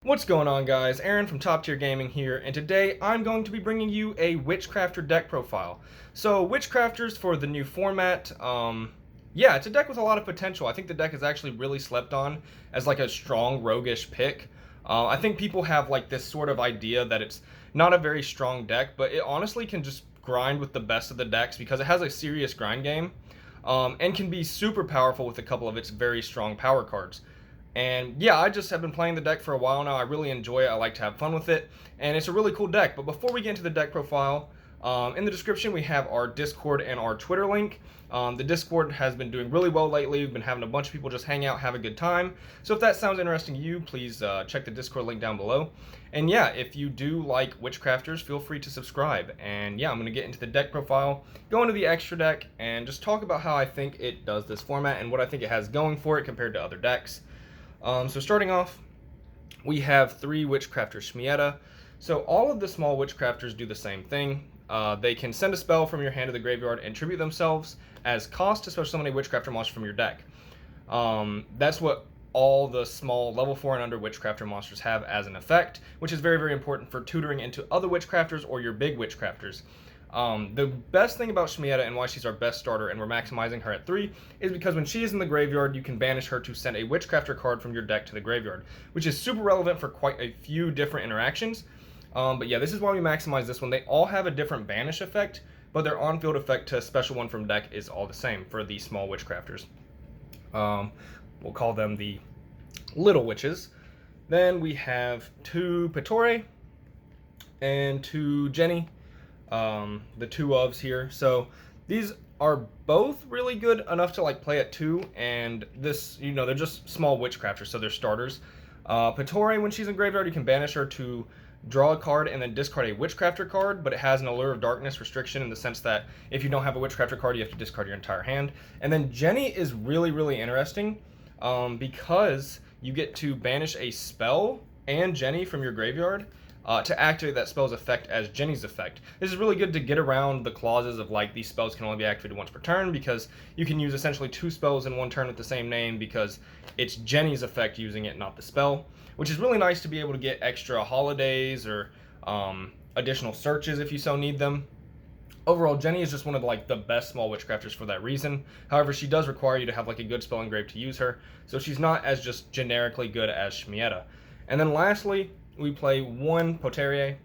What's going on, guys? Aaron from Top Tier Gaming here, and today I'm going to be bringing you a Witchcrafter deck profile. So Witchcrafters for the new format, yeah, it's a deck with a lot of potential. I think the deck is actually really slept on as like a strong roguish pick. I think people have like this sort of idea that it's not a very strong deck, but it honestly can just grind with the best of the decks because it has a serious grind game, and can be super powerful with a couple of its very strong power cards. And yeah, I just have been playing the deck for a while now. I really enjoy it. I like to have fun with it. And it's a really cool deck. But before we get into the deck profile, in the description we have our Discord and our Twitter link. The Discord has been doing really well lately. We've been having a bunch of people just hang out, have a good time. So if that sounds interesting to you, please check the Discord link down below. And yeah, if you do like Witchcrafters, feel free to subscribe. And yeah, I'm going to get into the deck profile, go into the extra deck, and just talk about how I think it does this format and what I think it has going for it compared to other decks. So starting off, we have 3 Witchcrafter Shmieta. So all of the small Witchcrafters do the same thing. They can send a spell from your hand to the graveyard and tribute themselves as cost to special summon a Witchcrafter monster from your deck. That's what all the small level 4 and under Witchcrafter monsters have as an effect, which is very, very important for tutoring into other Witchcrafters or your big Witchcrafters. The best thing about Shmieta and why she's our best starter and we're maximizing her at 3 is because when she is in the graveyard, you can banish her to send a Witchcrafter card from your deck to the graveyard, which is super relevant for quite a few different interactions. But yeah, this is why we maximize this one. They all have a different banish effect, but their on-field effect to special one from deck is all the same for the small Witchcrafters. We'll call them the little witches. Then we have 2 Petore and 2 Jenny. The 2 ofs here. So these are both really good enough to like play at 2, and this, they're just small Witchcrafters, so they're starters. Petore, when she's in graveyard, you can banish her to draw a card and then discard a Witchcrafter card, but it has an Allure of Darkness restriction in the sense that if you don't have a Witchcrafter card, you have to discard your entire hand. And then Jenny is really, really interesting, because you get to banish a spell and Jenny from your graveyard to activate that spell's effect as Jenny's effect. This is really good to get around the clauses of like these spells can only be activated once per turn, because you can use essentially 2 spells in one turn with the same name because it's Jenny's effect using it, not the spell, which is really nice to be able to get extra holidays or additional searches if you so need them. Overall, Jenny is just one of like the best small Witchcrafters for that reason. However, she does require you to have like a good spell engraved to use her, so she's not as just generically good as Shmieta. And then lastly, we play 1 Poterier.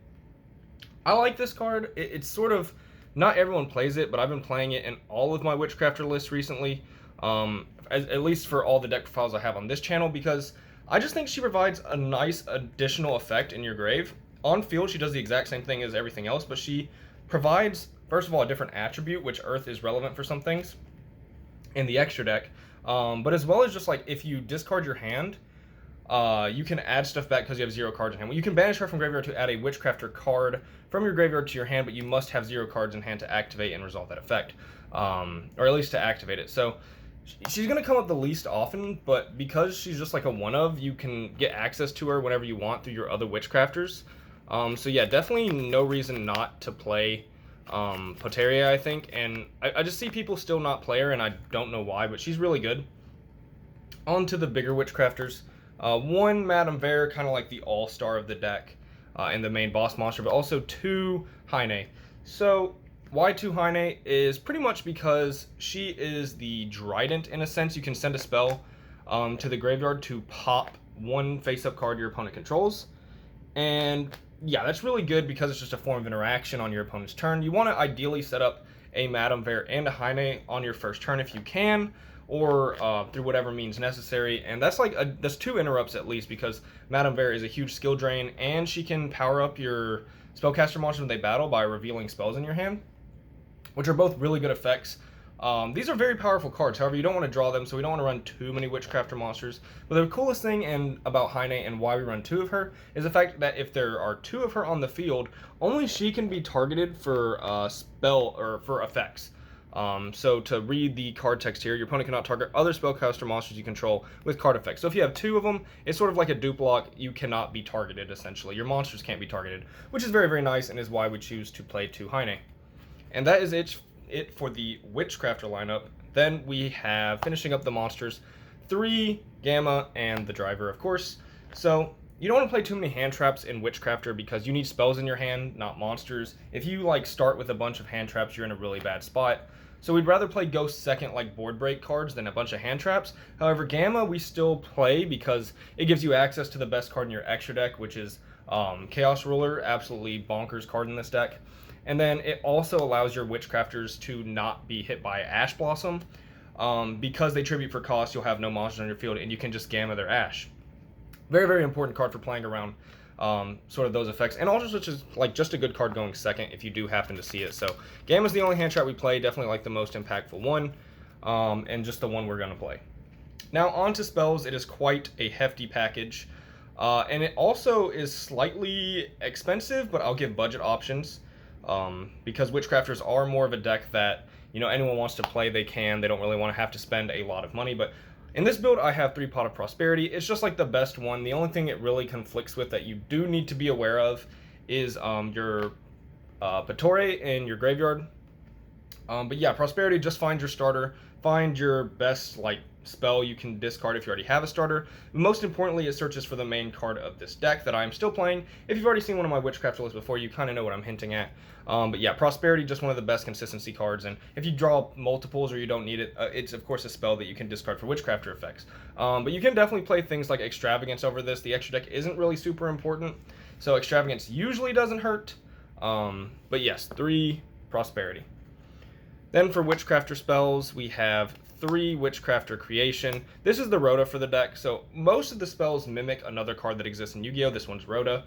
I like this card. It's sort of, not everyone plays it, but I've been playing it in all of my Witchcrafter lists recently, at least for all the deck profiles I have on this channel, because I just think she provides a nice additional effect in your grave. On field, she does the exact same thing as everything else, but she provides, first of all, a different attribute, which Earth is relevant for some things in the extra deck, but as well as just like if you discard your hand, you can add stuff back because you have 0 cards in hand. Well, you can banish her from graveyard to add a Witchcrafter card from your graveyard to your hand, but you must have 0 cards in hand to activate and resolve that effect, or at least to activate it. So she's going to come up the least often, but because she's just like a one-of, you can get access to her whenever you want through your other Witchcrafters. So yeah, definitely no reason not to play Poteria, I think, and I just see people still not play her, and I don't know why, but she's really good. On to the bigger Witchcrafters. 1 Madame Vare, kind of like the all-star of the deck and the main boss monster, but also 2 Heine. So why 2 Heine is pretty much because she is the Trident in a sense. You can send a spell to the graveyard to pop 1 face-up card your opponent controls, and yeah, that's really good because it's just a form of interaction on your opponent's turn. You want to ideally set up a Madame Vare and a Heine on your first turn if you can, or through whatever means necessary, and that's like that's 2 interrupts at least, because Madame Vare is a huge skill drain, and she can power up your spellcaster monsters when they battle by revealing spells in your hand, which are both really good effects. These are very powerful cards, however you don't want to draw them, so we don't want to run too many Witchcrafter monsters. But the coolest thing about Heine and why we run 2 of her is the fact that if there are 2 of her on the field, only she can be targeted for spell or for effects. So to read the card text here, your opponent cannot target other spellcaster monsters you control with card effects. So if you have 2 of them, it's sort of like a dupe lock. You cannot be targeted, essentially. Your monsters can't be targeted, which is very, very nice and is why we choose to play 2 Heine. And that is it for the Witchcrafter lineup. Then we have, finishing up the monsters, 3 Gamma and the Driver, of course. So you don't want to play too many hand traps in Witchcrafter because you need spells in your hand, not monsters. If you like start with a bunch of hand traps, you're in a really bad spot. So we'd rather play Ghost second, like board break cards, than a bunch of hand traps. However, Gamma we still play because it gives you access to the best card in your extra deck, which is Chaos Ruler. Absolutely bonkers card in this deck. And then it also allows your Witchcrafters to not be hit by Ash Blossom. Because they tribute for cost, you'll have no monsters on your field, and you can just Gamma their Ash. Very, very important card for playing around sort of those effects, and also which is like just a good card going second if you do happen to see it. So Gamma's the only hand trap we play, definitely like the most impactful one, and just the one we're going to play. Now on to spells. It is quite a hefty package, and it also is slightly expensive, but I'll give budget options because Witchcrafters are more of a deck that, you know, anyone wants to play, they can. They don't really want to have to spend a lot of money, but in this build, I have 3 Pot of Prosperity. It's just like the best one. The only thing it really conflicts with that you do need to be aware of is your Patore in your graveyard. But yeah, Prosperity, just find your starter. Find your best like spell you can discard if you already have a starter. Most importantly, it searches for the main card of this deck that I'm still playing. If you've already seen one of my Witchcrafter lists before, you kind of know what I'm hinting at. But yeah, Prosperity, just one of the best consistency cards, and if you draw multiples or you don't need it, it's of course a spell that you can discard for Witchcrafter effects. But you can definitely play things like Extravagance over this. The extra deck isn't really super important, so Extravagance usually doesn't hurt. But yes, 3 Prosperity. Then for Witchcrafter spells, we have 3 Witchcrafter Creation. This is the Rhoda for the deck, so most of the spells mimic another card that exists in Yu-Gi-Oh! This one's Rhoda.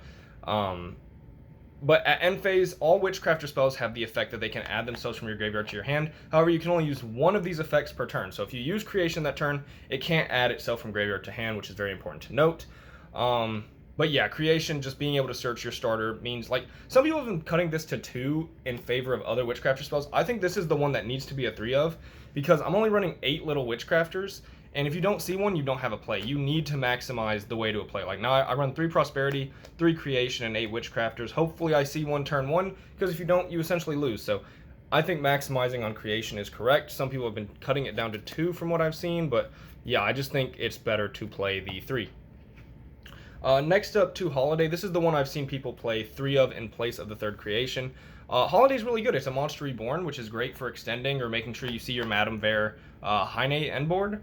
But at end phase, all Witchcrafter spells have the effect that they can add themselves from your graveyard to your hand. However, you can only use one of these effects per turn. So if you use Creation that turn, it can't add itself from graveyard to hand, which is very important to note. But yeah, Creation, just being able to search your starter means, like, some people have been cutting this to 2 in favor of other Witchcrafter spells. I think this is the one that needs to be a 3 of, because I'm only running 8 little Witchcrafters, and if you don't see one, you don't have a play. You need to maximize the way to a play. Like now I run 3 Prosperity, 3 Creation, and 8 Witchcrafters. Hopefully I see one turn 1, because if you don't, you essentially lose. So I think maximizing on Creation is correct. Some people have been cutting it down to 2 from what I've seen, but yeah, I just think it's better to play the 3. Next up to Holiday. This is the one I've seen people play 3 of in place of the 3rd Creation. Holiday's really good. It's a Monster Reborn, which is great for extending or making sure you see your Madame Vare Heine end board.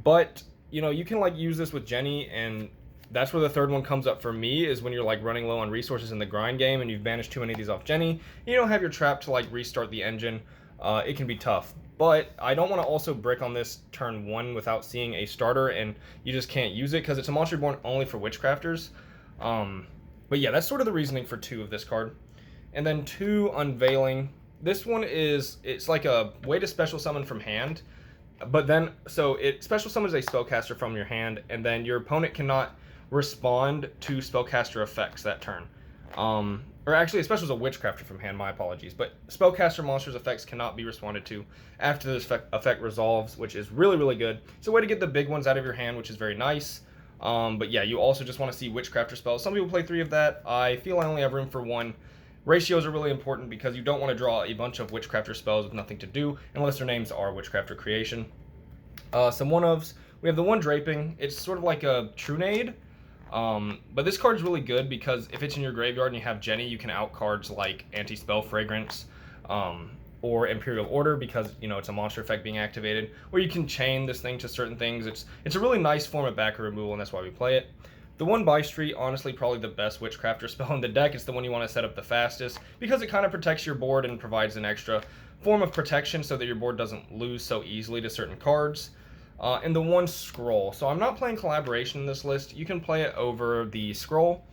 But, you know, you can like use this with Jenny, and that's where the 3rd one comes up for me, is when you're like running low on resources in the grind game and you've banished too many of these off Jenny, and you don't have your trap to like restart the engine. It can be tough. But I don't want to also brick on this turn 1 without seeing a starter, and you just can't use it because it's a Monster Reborn only for Witchcrafters. But yeah, that's sort of the reasoning for 2 of this card. And then 2 Unveiling. This one it's like a way to special summon from hand. But then, so it special summons a spellcaster from your hand, and then your opponent cannot respond to spellcaster effects that turn. Or actually, it specials a Witchcrafter from hand, my apologies. But spellcaster monsters' effects cannot be responded to after this effect resolves, which is really, really good. It's a way to get the big ones out of your hand, which is very nice. But yeah, you also just want to see Witchcrafter spells. Some people play 3 of that. I feel I only have room for 1. Ratios are really important because you don't want to draw a bunch of Witchcrafter spells with nothing to do, unless their names are Witchcrafter Creation. Some 1-ofs. We have the 1 Draping. It's sort of like a Trunade. But this card's really good because if it's in your graveyard and you have Jenny, you can out cards like Anti-Spell Fragrance, or Imperial Order because, you know, it's a monster effect being activated, or you can chain this thing to certain things. It's a really nice form of backer removal, and that's why we play it. The 1 By Street, honestly, probably the best Witchcrafter spell in the deck. It's the one you want to set up the fastest because it kind of protects your board and provides an extra form of protection so that your board doesn't lose so easily to certain cards. And the 1 Scroll. So I'm not playing Collaboration in this list. You can play it over the Scroll.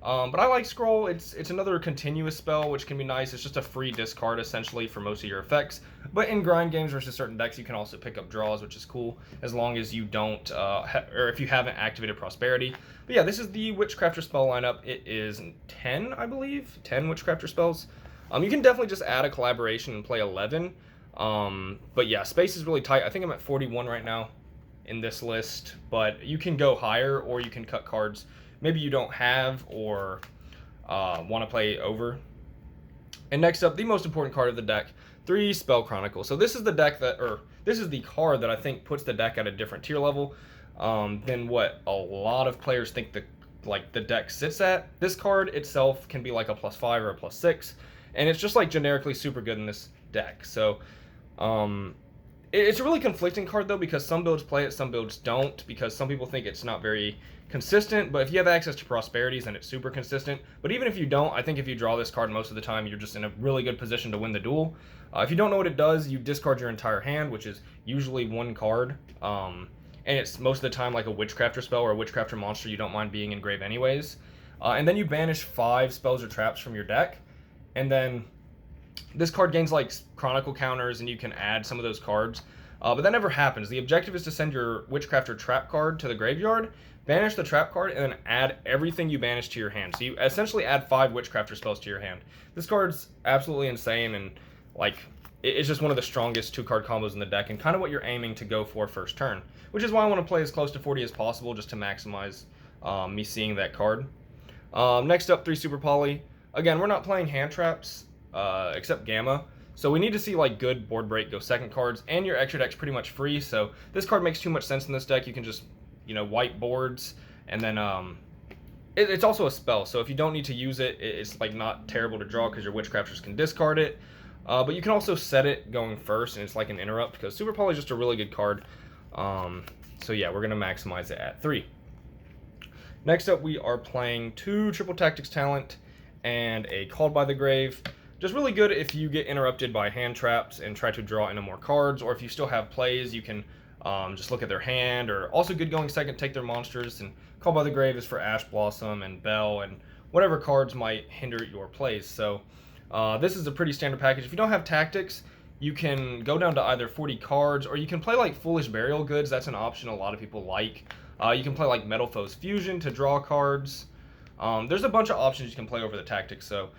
But I like Scroll. It's another continuous spell, which can be nice. It's just a free discard, essentially, for most of your effects. But in grind games versus certain decks, you can also pick up draws, which is cool, as long as you don't, or if you haven't activated Prosperity. But yeah, this is the Witchcrafter spell lineup. It is 10, I believe, 10 Witchcrafter spells. You can definitely just add a Collaboration and play 11. But yeah, space is really tight. I think I'm at 41 right now in this list, but you can go higher, or you can cut cards maybe you don't have or want to play over. And next up, the most important card of the deck, 3 Spell Chronicle. So this is the deck that, or this is the card that I think puts the deck at a different tier level than what a lot of players think like the deck sits at. This card itself can be like a +5 or a +6, and it's just like generically super good in this deck. So it's a really conflicting card though, because some builds play it, some builds don't, because some people think it's not very consistent. But if you have access to Prosperities, then it's super consistent. But even if you don't, I think if you draw this card most of the time, you're just in a really good position to win the duel. If you don't know what it does, you discard your entire hand, which is usually one card. And it's most of the time like a Witchcrafter spell or a Witchcrafter monster you don't mind being in grave anyways. And then you banish 5 spells or traps from your deck, and then this card gains like Chronicle counters, and you can add some of those cards. But that never happens. The objective is to send your Witchcrafter trap card to the graveyard, banish the trap card, and then add everything you banish to your hand. So you essentially add 5 Witchcrafter spells to your hand. This card's absolutely insane, and like it's just one of the strongest 2-card combos in the deck, and kind of what you're aiming to go for first turn, which is why I want to play as close to 40 as possible, just to maximize me seeing that card. Next up, 3 Super Poly. Again, we're not playing hand traps, except Gamma, so we need to see like good board break, go second cards, and your extra deck's pretty much free. So this card makes too much sense in this deck. You can just, you know, wipe boards, and then it's also a spell, so if you don't need to use it, it's like not terrible to draw because your Witchcrafters can discard it. But you can also set it going first, and it's like an interrupt, because Super Poly is just a really good card. So yeah, we're going to maximize it at 3. Next up, we are playing 2 Triple Tactics Talent and a Called by the Grave. Just really good if you get interrupted by hand traps and try to draw into more cards, or if you still have plays, you can just look at their hand, or also good going second, take their monsters. And Called by the Grave is for Ash Blossom and Bell and whatever cards might hinder your plays. So this is a pretty standard package. If you don't have tactics, you can go down to either 40 cards, or you can play like Foolish Burial Goods. That's an option a lot of people like. You can play like Metal Foes Fusion to draw cards. There's a bunch of options you can play over the tactics. So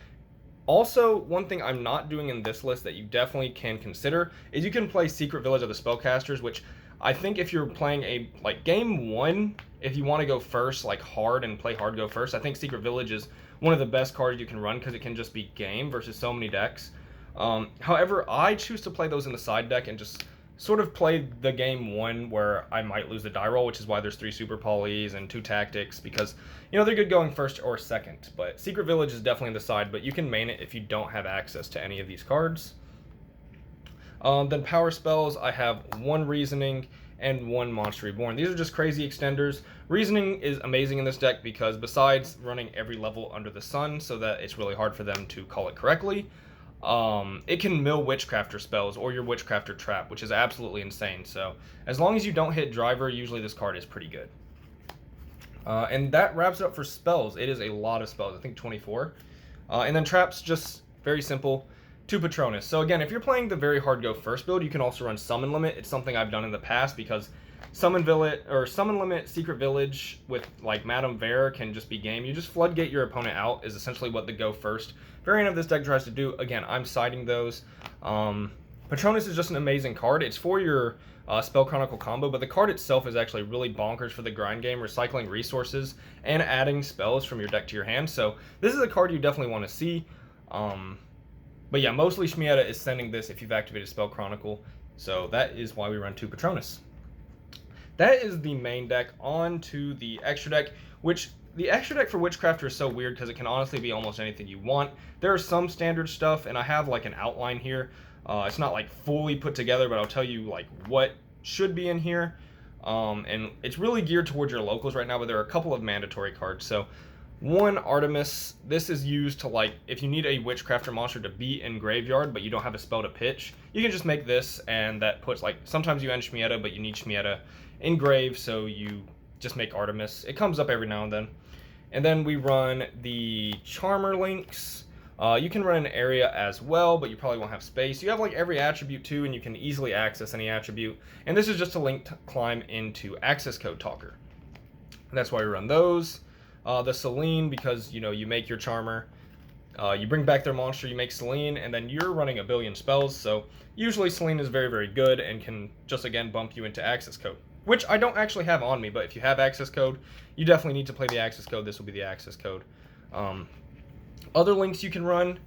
also, one thing I'm not doing in this list that you definitely can consider is you can play Secret Village of the Spellcasters, which I think if you're playing a like game 1, if you want to go first like hard and play hard, go first, I think Secret Village is one of the best cards you can run, because it can just be game versus so many decks. However, I choose to play those in the side deck and just sort of play the game 1 where I might lose the die roll, which is why there's 3 Super Polys and 2 Tactics, because, you know, they're good going first or second. But Secret Village is definitely in the side, but you can main it if you don't have access to any of these cards. Then power spells, I have 1 Reasoning and 1 Monster Reborn. These are just crazy extenders. Reasoning is amazing in this deck because besides running every level under the sun so that it's really hard for them to call it correctly, it can mill Witchcrafter spells or your Witchcrafter trap, which is absolutely insane. So as long as you don't hit Driver, usually this card is pretty good. And that wraps it up for spells. It is a lot of spells, I think 24. And then traps, just very simple. 2 Patronus. So again, if you're playing the very hard go first build, you can also run Summon Limit. It's something I've done in the past because Summon Limit Secret Village with like Madame Vera can just be game. You just floodgate your opponent out is essentially what the go first variant of this deck tries to do. Again, I'm siding those. Patronus is just an amazing card. It's for your Spell Chronicle combo, but the card itself is actually really bonkers for the grind game, recycling resources and adding spells from your deck to your hand. So this is a card you definitely want to see. But yeah, mostly Shmieta is sending this if you've activated Spell Chronicle. So that is why we run 2 Patronus. That is the main deck. On to the extra deck, which the extra deck for Witchcrafter is so weird because it can honestly be almost anything you want. There are some standard stuff, and I have like an outline here. It's not like fully put together, but I'll tell you like what should be in here. And it's really geared towards your locals right now, but there are a couple of mandatory cards. So 1 Artemis, this is used to like, if you need a Witchcrafter monster to be in graveyard, but you don't have a spell to pitch, you can just make this, and that puts like, sometimes you end Shmieta, but you need Shmieta in grave, so you just make Artemis. It comes up every now and then. And then we run the Charmer links. You can run an area as well, but you probably won't have space. You have like every attribute too, and you can easily access any attribute. And this is just a link to climb into Access Code Talker. And that's why we run those. The Selene, because, you know, you make your Charmer, you bring back their monster, you make Selene, and then you're running a billion spells, so usually Selene is very, very good and can just, again, bump you into Access Code, which I don't actually have on me, but if you have Access Code, you definitely need to play the Access Code. This will be the Access Code. Other links you can run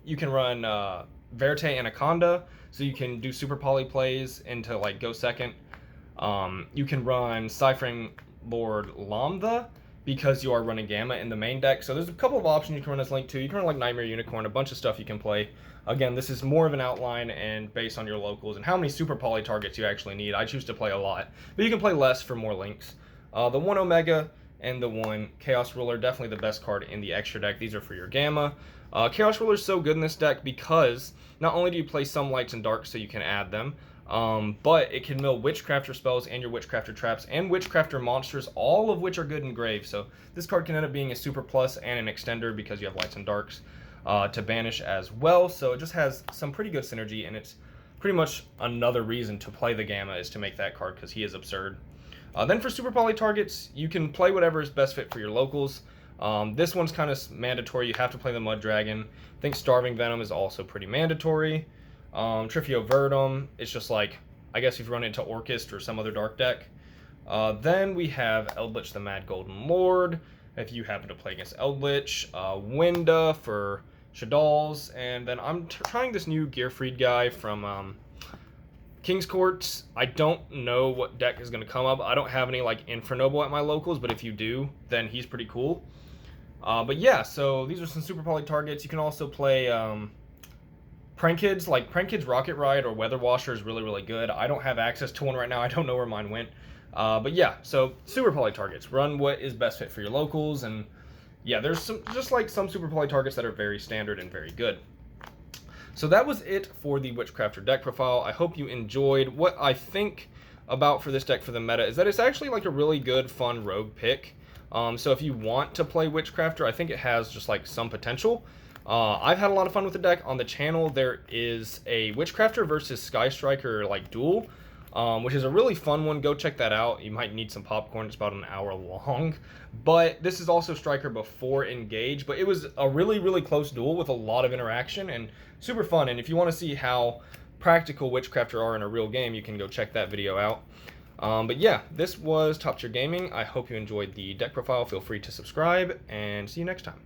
Verte Anaconda, so you can do Super Poly plays into, like, go second. You can run Cyphering Lord Lambda, because you are running Gamma in the main deck. So there's a couple of options you can run as Link 2. You can run like Nightmare Unicorn, a bunch of stuff you can play. Again, this is more of an outline and based on your locals and how many super poly targets you actually need. I choose to play a lot, but you can play less for more links. The 1 Omega and the 1 Chaos Ruler, definitely the best card in the extra deck. These are for your Gamma. Chaos Ruler is so good in this deck because not only do you play some lights and darks so you can add them, but it can mill Witchcrafter spells and your Witchcrafter traps and Witchcrafter monsters, all of which are good in Grave. So this card can end up being a super plus and an extender because you have lights and darks to banish as well. So it just has some pretty good synergy, and it's pretty much another reason to play the Gamma is to make that card because he is absurd. Then for super poly targets, you can play whatever is best fit for your locals. This one's kind of mandatory. You have to play the Mud Dragon. I think Starving Venom is also pretty mandatory. Trifio Verdum, it's just like, I guess if you run into Orchist or some other dark deck. Then we have Eldritch the Mad Golden Lord, if you happen to play against Eldritch. Winda for Shadalls, and then I'm trying this new Gearfried guy from King's Court. I don't know what deck is going to come up. I don't have any like Infernoble at my locals, but if you do, then he's pretty cool. But yeah, so these are some super poly targets. You can also play Prank Kids, like Prank Kids Rocket Ride or Weather Washer is really, really good. I don't have access to one right now. I don't know where mine went. But yeah, so super poly targets. Run what is best fit for your locals, and yeah, there's some just like some super poly targets that are very standard and very good. So that was it for the Witchcrafter deck profile. I hope you enjoyed. What I think about for this deck for the meta is that it's actually like a really good, fun rogue pick. So if you want to play Witchcrafter, I think it has just like some potential. I've had a lot of fun with the deck. On the channel, there is a Witchcrafter versus Sky Striker like duel, which is a really fun one. Go check that out. You might need some popcorn. It's about an hour long. But this is also Striker before Engage. But it was a really, really close duel with a lot of interaction and super fun. And if you want to see how practical Witchcrafter are in a real game, you can go check that video out. But yeah, this was Top Tier Gaming. I hope you enjoyed the deck profile. Feel free to subscribe, and see you next time.